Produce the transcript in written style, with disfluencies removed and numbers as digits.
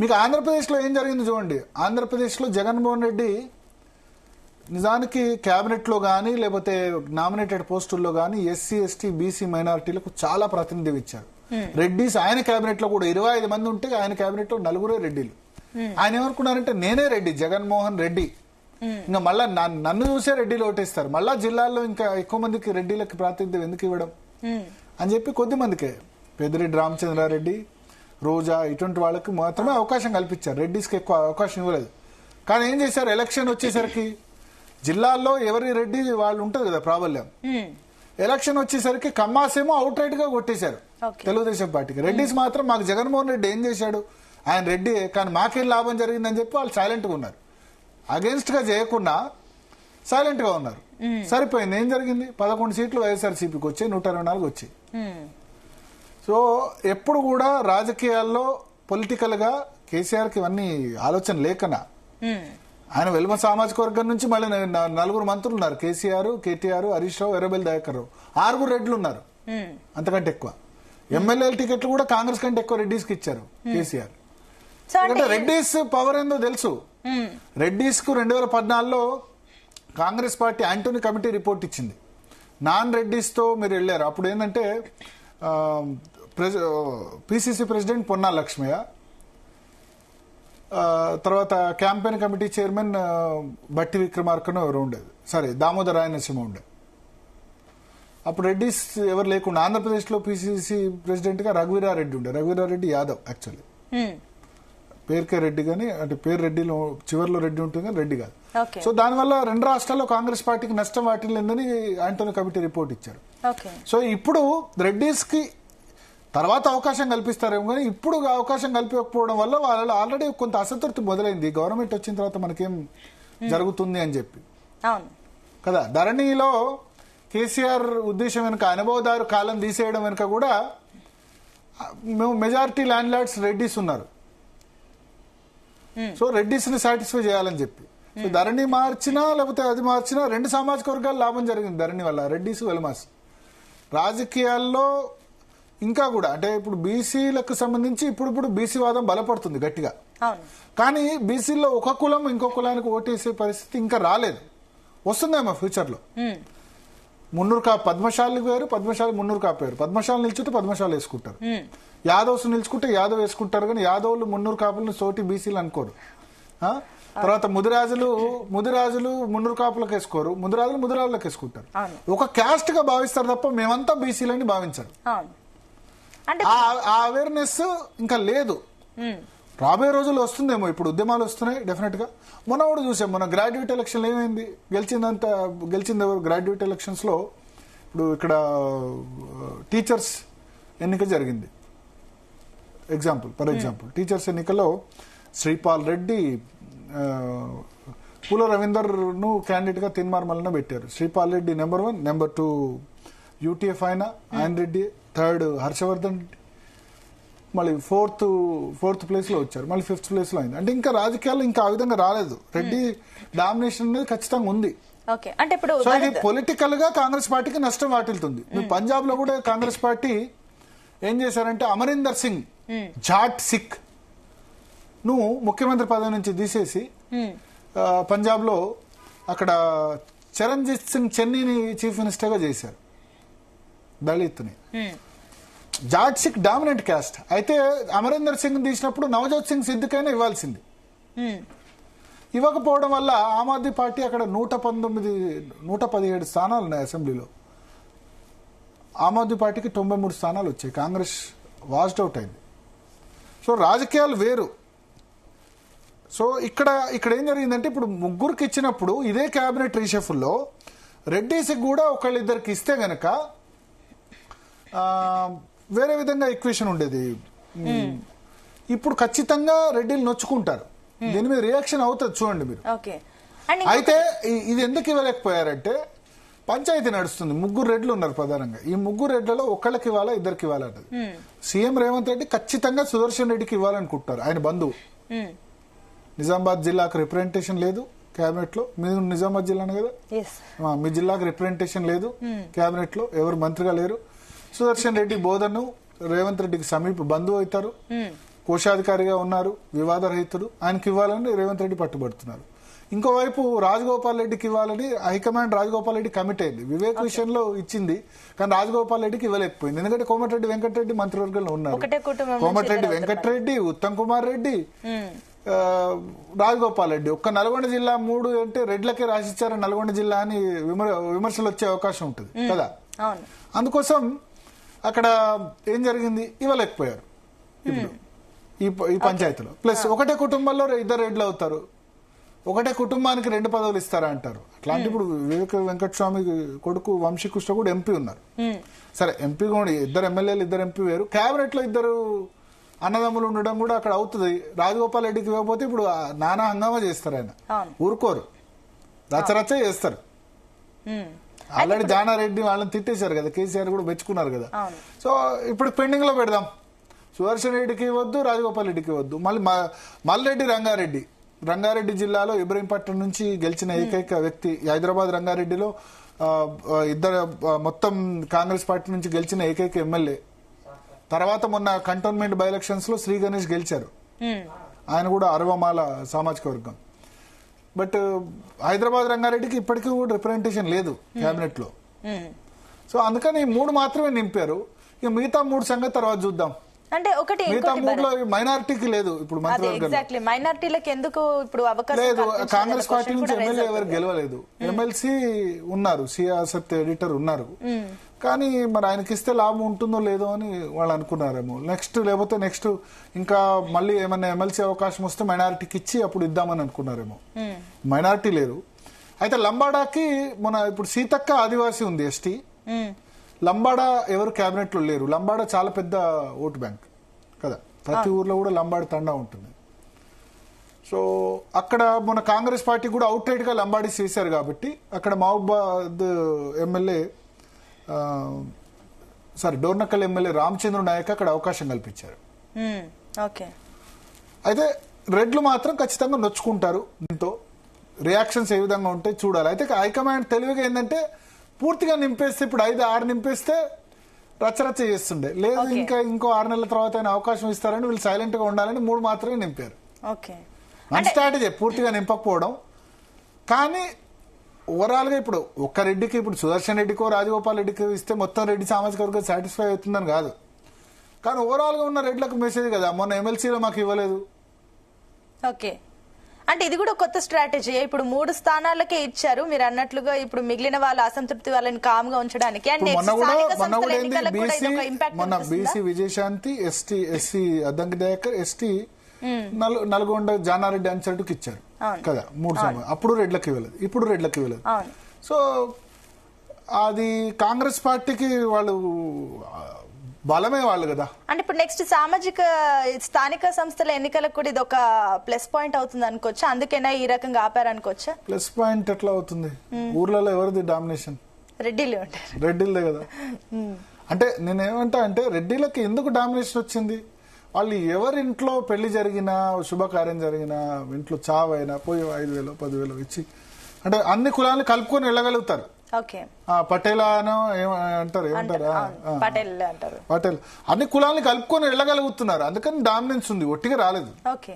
మీకు ఆంధ్రప్రదేశ్ లో ఏం జరిగింది చూడండి. ఆంధ్రప్రదేశ్ లో జగన్మోహన్ రెడ్డి నిజానికి కేబినెట్ లో గానీ లేకపోతే నామినేటెడ్ పోస్టుల్లో గానీ ఎస్సీ ఎస్టీ బీసీ మైనారిటీలకు చాలా ప్రాతినిధ్యం ఇచ్చారు. రెడ్డిస్ ఆయన కేబినెట్ లో కూడా 25 మంది ఉంటే ఆయన కేబినెట్ లో 4 రెడ్డిలు. ఆయన ఏమనుకున్నారంటే నేనే రెడ్డి, జగన్మోహన్ రెడ్డి, ఇంకా మళ్ళా నన్ను చూసే రెడ్డిలు ఓటేస్తారు, మళ్ళా జిల్లాల్లో ఇంకా ఎక్కువ మందికి రెడ్డిలకి ప్రాతినిధ్యం ఎందుకు ఇవ్వడం అని చెప్పి కొద్ది మందికే పెద్దిరెడ్డి రామచంద్రారెడ్డి, రోజా ఇటువంటి వాళ్ళకి మాత్రమే అవకాశం కల్పించారు. రెడ్డిస్కి ఎక్కువ అవకాశం ఇవ్వలేదు. కానీ ఏం చేశారు, ఎలక్షన్ వచ్చేసరికి జిల్లాల్లో ఎవరి రెడ్డి వాళ్ళు ఉంటుంది కదా ప్రాబల్యం, ఎలక్షన్ వచ్చేసరికి కమ్మాసేమో అవుట్ రైట్ గా కొట్టేశారు తెలుగుదేశం పార్టీకి. రెడ్డిస్ మాత్రం మాకు జగన్మోహన్ రెడ్డి ఏం చేశాడు, ఆయన రెడ్డి కానీ మాకేం లాభం జరిగిందని చెప్పి వాళ్ళు సైలెంట్ గా ఉన్నారు. అగేన్స్ట్ గా చేయకుండా సైలెంట్ గా ఉన్నారు. సరిపోయింది. ఏం జరిగింది, 11 సీట్లు వైఎస్ఆర్సీపీకి వచ్చాయి, 124 వచ్చాయి. సో ఎప్పుడు కూడా రాజకీయాల్లో పొలిటికల్ గా కేసీఆర్ కి ఇవన్నీ ఆలోచన లేకనా, ఆయన వెల్మ సామాజిక వర్గం నుంచి మళ్ళీ 4 మంత్రులు ఉన్నారు, కేసీఆర్, కేటీఆర్, హరీష్ రావు, ఎర్రబెల్లి దయాకర్ రావు, 6 రెడ్లు ఉన్నారు, అంతకంటే ఎక్కువ. ఎమ్మెల్యేల టికెట్లు కూడా కాంగ్రెస్ కంటే ఎక్కువ రెడ్డిస్ కి ఇచ్చారు కేసీఆర్. ఎందుకంటే రెడ్డిస్ పవర్ ఏందో తెలుసు. రెడ్డిస్ కు 2014లో Congress party Antony committee report ఇచ్చింది. నాన్ రెడ్డిస్ తో మీరు వెళ్ళారు. అప్పుడు ఏంటంటే పిసిసి ప్రెసిడెంట్ పొన్నాల లక్ష్మయ్య, తర్వాత క్యాంపెయిన్ కమిటీ చైర్మన్ బట్టి విక్రమార్కను ఎవరు ఉండేది, సరే దామోదర్ రాయనరసింహ ఉండే. అప్పుడు రెడ్డిస్ ఎవరు లేకుండా ఆంధ్రప్రదేశ్ లో పిసిసి ప్రెసిడెంట్ గా రఘువీరారెడ్డి ఉండే. రఘువీరారెడ్డి యాదవ్ యాక్చువల్లీ, పేరుకే రెడ్డి కానీ అంటే పేరు రెడ్డిలో చివరిలో రెడ్డి ఉంటుంది కానీ రెడ్డి కాదు. సో దానివల్ల 2 రాష్ట్రాల్లో కాంగ్రెస్ పార్టీకి నష్టం వాటిల్లిందని యాంటోనీ కమిటీ రిపోర్ట్ ఇచ్చారు. సో ఇప్పుడు రెడ్డిస్ కి తర్వాత అవకాశం కల్పిస్తారేమో కానీ ఇప్పుడు అవకాశం కల్పించకపోవడం వల్ల వాళ్ళు ఆల్రెడీ కొంత అసంతృప్తి మొదలైంది. గవర్నమెంట్ వచ్చిన తర్వాత మనకేం జరుగుతుంది అని చెప్పి కదా. ధరణిలో కేసీఆర్ ఉద్దేశం వెనుక అనుభవదారు కాలం తీసేయడం వెనుక కూడా మెజారిటీ ల్యాండ్ లార్డ్స్ రెడ్డిస్ ఉన్నారు. సో రెడ్డిస్ ని సాటిస్ఫై చేయాలని చెప్పి సో ధరణి మార్చినా లేకపోతే అది మార్చినా 2 సామాజిక వర్గాలు లాభం జరిగింది ధరణి వల్ల, రెడ్డిస్ వెల్మాస్. రాజకీయాల్లో ఇంకా కూడా అంటే ఇప్పుడు బీసీలకు సంబంధించి ఇప్పుడు బీసీ వాదం బలపడుతుంది గట్టిగా. కానీ బీసీలో ఒక కులం ఇంకో కులానికి ఓటేసే పరిస్థితి ఇంకా రాలేదు, వస్తుందేమో ఫ్యూచర్ లో. మున్నూరు కాపు పద్మశాలకు వేరు, పద్మశాలి మున్నూరు కాపు వేరు. పద్మశాలు నిల్చుంటే పద్మశాలు వేసుకుంటారు, యాదవ్స్ నిల్చుకుంటే యాదవ్ వేసుకుంటారు. కానీ యాదవ్లు మున్నూరు కాపులను సోటి బీసీలు అనుకోరు. తర్వాత ముదిరాజులు మున్నూరు కాపులకు వేసుకోరు, ముదిరాజులకు వేసుకుంటారు. ఒక క్యాస్ట్ గా భావిస్తారు తప్ప మేమంతా బీసీలని భావించారు. ఆ అవేర్నెస్ ఇంకా లేదు. రాబోయే రోజుల్లో వస్తుందేమో. ఇప్పుడు ఉద్యమాలు వస్తున్నాయి డెఫినెట్ గా. మొన్న కూడా చూసాం, మన గ్రాడ్యుయేట్ ఎలక్షన్ ఏమైంది, గెలిచింది ఎవరు గ్రాడ్యుయేట్ ఎలక్షన్స్ లో? ఇప్పుడు ఇక్కడ టీచర్స్ ఎన్నిక జరిగింది. ఫర్ ఎగ్జాంపుల్ టీచర్స్ ఎన్నికల్లో శ్రీపాల్ రెడ్డి, పూల రవీందర్ ను క్యాండిడేట్ గా తిన్మార్మలన పెట్టారు. Sripal Reddy number 1, number 2 UTF ఆయన రెడ్డి, 3rd హర్షవర్ధన్ రెడ్డి, మళ్ళీ ఫోర్త్ ప్లేస్ లో వచ్చారు, మళ్ళీ 5th ప్లేస్ లో అయింది. అంటే ఇంకా రాజకీయాల్లో ఇంకా ఆ విధంగా రాలేదు. రెడ్డి డామినేషన్ అనేది ఖచ్చితంగా ఉంది. సో ఇది పొలిటికల్ గా కాంగ్రెస్ పార్టీకి నష్టం వాటిల్తుంది. పంజాబ్ లో కూడా కాంగ్రెస్ పార్టీ ఏం చేశారంటే అమరీందర్ సింగ్ జాట్ సిక్ ను ముఖ్యమంత్రి పదవి నుంచి తీసేసి పంజాబ్ లో అక్కడ చరణ్జిత్ సింగ్ చెన్నీని చీఫ్ మినిస్టర్ గా చేశారు, దళిత్ని. Jat Sikh dominant caste. అయితే అమరీందర్ సింగ్ తీసినప్పుడు నవజోత్ సింగ్ సిద్దికైనా ఇవ్వాల్సింది. ఇవ్వకపోవడం వల్ల ఆమ్ ఆద్మీ పార్టీ అక్కడ 117 స్థానాలు ఉన్నాయి అసెంబ్లీలో. ఆమ్ ఆద్మీ పార్టీకి 93 స్థానాలు వచ్చాయి. కాంగ్రెస్ వాష్డ్ అవుట్ అయింది. సో రాజకీయాలు వేరు. సో ఇక్కడ ఏం జరిగిందంటే ఇప్పుడు ముగ్గురికి ఇచ్చినప్పుడు ఇదే కేబినెట్ రీషఫుల్లో రెడ్డిస్కి కూడా ఒకళ్ళిద్దరికి ఇస్తే గనక వేరే విధంగా ఈక్వేషన్ ఉండేది. ఇప్పుడు ఖచ్చితంగా రెడ్డిలు నొచ్చుకుంటారు. దీని మీద రియాక్షన్ అవుతుంది చూడండి మీరు. అయితే ఇది ఎందుకు ఇవ్వలేకపోయారంటే పంచాయతీ నడుస్తుంది. 3 రెడ్లు ఉన్నారు ప్రధానంగా. ఈ 3 రెడ్లలో ఒకళ్ళకి ఇవ్వాలా, ఇద్దరికి ఇవ్వాలన్నది సీఎం రేవంత్ రెడ్డి ఖచ్చితంగా సుదర్శన్ రెడ్డికి ఇవ్వాలనుకుంటున్నారు. ఆయన బంధువు. నిజామాబాద్ జిల్లాకు రిప్రజెంటేషన్ లేదు కేబినెట్ లో. మీరు నిజామాబాద్ జిల్లానే కదా, మీ జిల్లాకు రిప్రజెంటేషన్ లేదు కేబినెట్ లో, ఎవరు మంత్రిగా లేరు. సుదర్శన్ రెడ్డి బోధను రేవంత్ రెడ్డికి సమీప బంధువు అవుతారు. కోశాధికారిగా ఉన్నారు, వివాదరహితుడు, ఆయనకి ఇవ్వాలని రేవంత్ రెడ్డి పట్టుబడుతున్నారు. ఇంకోవైపు రాజగోపాల్ రెడ్డికి ఇవ్వాలని హైకమాండ్ రాజగోపాల్ రెడ్డి కమిట్ అయింది. వివేక్ విషయంలో ఇచ్చింది, కానీ రాజగోపాల్ రెడ్డికి ఇవ్వలేకపోయింది. ఎందుకంటే కోమటిరెడ్డి వెంకటరెడ్డి మంత్రివర్గంలో ఉన్నారు. కోమటిరెడ్డి వెంకటరెడ్డి, ఉత్తమ్ కుమార్ రెడ్డి, రాజగోపాల్ రెడ్డి. ఒక్క నల్గొండ జిల్లా 3 అంటే రెడ్లకే రాసిచ్చారని నల్గొండ జిల్లా అని విమర్శలు వచ్చే అవకాశం ఉంటుంది కదా. అందుకోసం అక్కడ ఏం జరిగింది, ఇవ్వలేకపోయారు ఇప్పుడు ఈ పంచాయతీలో. ప్లస్ ఒకటే కుటుంబంలో 2 రెడ్లు అవుతారు, ఒకటే కుటుంబానికి 2 పదవులు ఇస్తారా అంటారు. అట్లాంటి ఇప్పుడు వివేక వెంకటస్వామి కొడుకు వంశీకృష్ణ కూడా ఎంపీ ఉన్నారు. సరే, ఎంపీ కూడా 2 ఎమ్మెల్యేలు 2 ఎంపీ వేరు. కేబినెట్ లో 2 అన్నదమ్ములు ఉండడం కూడా అక్కడ అవుతుంది. రాజగోపాల్ రెడ్డికి ఇవ్వకపోతే ఇప్పుడు నానా హంగామా చేస్తారు, ఆయన ఊరుకోరు, రచ్చరచ్చ చేస్తారు. ఆల్రెడీ జానారెడ్డి వాళ్ళని తిట్టేశారు కదా, కేసీఆర్ కూడా మెచ్చుకున్నారు కదా. సో ఇప్పుడు పెండింగ్ లో పెడదాం. సుదర్శన్ రెడ్డికి ఇవ్వద్దు, రాజగోపాల్ రెడ్డికి ఇవ్వద్దు. మల్రెడ్డి రంగారెడ్డి జిల్లాలో ఇబ్రహీంపట్నం నుంచి గెలిచిన ఏకైక వ్యక్తి. హైదరాబాద్ రంగారెడ్డిలో మొత్తం కాంగ్రెస్ పార్టీ నుంచి గెలిచిన ఏకైక ఎమ్మెల్యే. తర్వాత మొన్న కంటోన్మెంట్ బై ఎలక్షన్స్ లో శ్రీ గణేష్ గెలిచారు, ఆయన కూడా అరవమాల సామాజిక వర్గం. బట్ హైదరాబాద్ రంగారెడ్డికి ఇప్పటికీ కూడా రిప్రజెంటేషన్ లేదు కేబినెట్ లో. సో అందుకని 3 మాత్రమే నింపారు. ఇక మిగతా 3 సంగతి తర్వాత చూద్దాం. అంటే ఒకటి మిగతా 3లో మైనారిటీకి లేదు ఇప్పుడు మంత్రివర్గం. మైనారిటీలకు ఎందుకు ఇప్పుడు అవకాశం లేదు. కాంగ్రెస్ పార్టీ నుంచి ఎమ్మెల్యే ఎవరు గెలవలేదు. ఎమ్మెల్సీ ఉన్నారు, సియాసత్ ఎడిటర్ ఉన్నారు, కానీ మరి ఆయనకి ఇస్తే లాభం ఉంటుందో లేదో అని వాళ్ళు అనుకున్నారేమో. లేకపోతే నెక్స్ట్ ఇంకా మళ్ళీ ఏమైనా ఎమ్మెల్సీ అవకాశం వస్తే మైనారిటీకి ఇచ్చి అప్పుడు ఇద్దామని అనుకున్నారేమో. మైనారిటీ లేరు. అయితే లంబాడాకి ఇప్పుడు సీతక్క ఆదివాసీ ఉంది, ఎస్టీ. లంబాడా ఎవరు కేబినెట్ లో లేరు. లంబాడా చాలా పెద్ద ఓటు బ్యాంక్ కదా, ప్రతి ఊర్లో కూడా లంబాడి తండా ఉంటుంది. సో అక్కడ మన కాంగ్రెస్ పార్టీ కూడా అవుట్ రైట్ గా లంబాడి చేశారు కాబట్టి అక్కడ మహబూబాద్ ఎమ్మెల్యే డోర్నకల్ ఎమ్మెల్యే రామచంద్ర నాయక్ అక్కడ అవకాశం కల్పించారు. అయితే రెడ్లు మాత్రం ఖచ్చితంగా నొచ్చుకుంటారు. దీంతో రియాక్షన్స్ ఏ విధంగా ఉంటాయి చూడాలి. అయితే హైకమాండ్ తెలివిగా ఏంటంటే పూర్తిగా నింపేస్తే, ఇప్పుడు 5-6 నింపేస్తే రచ్చరచ్చ చేస్తుండే, లేదు ఇంకో 6 నెలల తర్వాత అవకాశం ఇస్తారని వీళ్ళు సైలెంట్ గా ఉండాలని 3 మాత్రమే నింపారు. మంచి స్ట్రాటజీ పూర్తిగా నింపకపోవడం. కానీ ఓవరాల్ గా ఇప్పుడు ఒక్క రెడ్డికి, ఇప్పుడు సుదర్శన్ రెడ్డికో రాజగోపాల్ రెడ్డికి ఇస్తే మొత్తం రెడ్డి సామాజిక వర్గం సాటిస్ఫై అవుతుందని కాదు, కానీ ఓవరాల్ గా ఉన్న రెడ్లకు మెసేజ్ కదా, మొన్న ఎమ్మెల్సీలో మాకు ఇవ్వలేదు. అంటే ఇది కూడా కొత్త స్ట్రాటజీ. ఇప్పుడు 3 స్థానాలకే ఇచ్చారు మీరు అన్నట్లుగా. ఇప్పుడు మిగిలిన వాళ్ళ అసంతృప్తి వాళ్ళని కామ్ గా ఉంచడానికి. మొన్న BC Vijayashanti, SC Addanki Dayakar, ST Nalgonda Janareddy అన్సర్టుకి ఇచ్చారు కదా 3 సమయం. అప్పుడు రెడ్లకు ఇవ్వలేదు, ఇప్పుడు రెడ్లకు ఇవ్వలేదు. సో అది కాంగ్రెస్ పార్టీకి వాళ్ళు బలమే వాళ్ళు కదా. అంటే ఇప్పుడు నెక్స్ట్ స్థానిక సంస్థల ఎన్నికలకు కూడా ఇది ఒక ప్లస్ పాయింట్ అవుతుంది అనుకోవచ్చా? అందుకేనా ఈ రకంగా ఆపారనుకోవచ్చా? ప్లస్ పాయింట్ ఎట్లా అవుతుంది? ఊర్లలో ఎవరిది డామినేషన్? రెడ్డిలే కదా. అంటే నేనేమంటా అంటే రెడ్డిలకి ఎందుకు డామినేషన్ వచ్చింది? వాళ్ళు ఎవరింట్లో పెళ్లి జరిగినా, శుభకార్యం జరిగినా, ఇంట్లో చావైనా పోయి 5,000 10,000 ఇచ్చి, అంటే అన్ని కులాలను కలుపుకొని వెళ్ళగలుగుతారు. పటేల్ అంటారు, పటేల్ అన్ని కులాలను కలుపుకొని వెళ్ళగలుగుతున్నారు. అందుకని డామినెన్స్ ఉంది, ఒట్టిగా రాలేదు.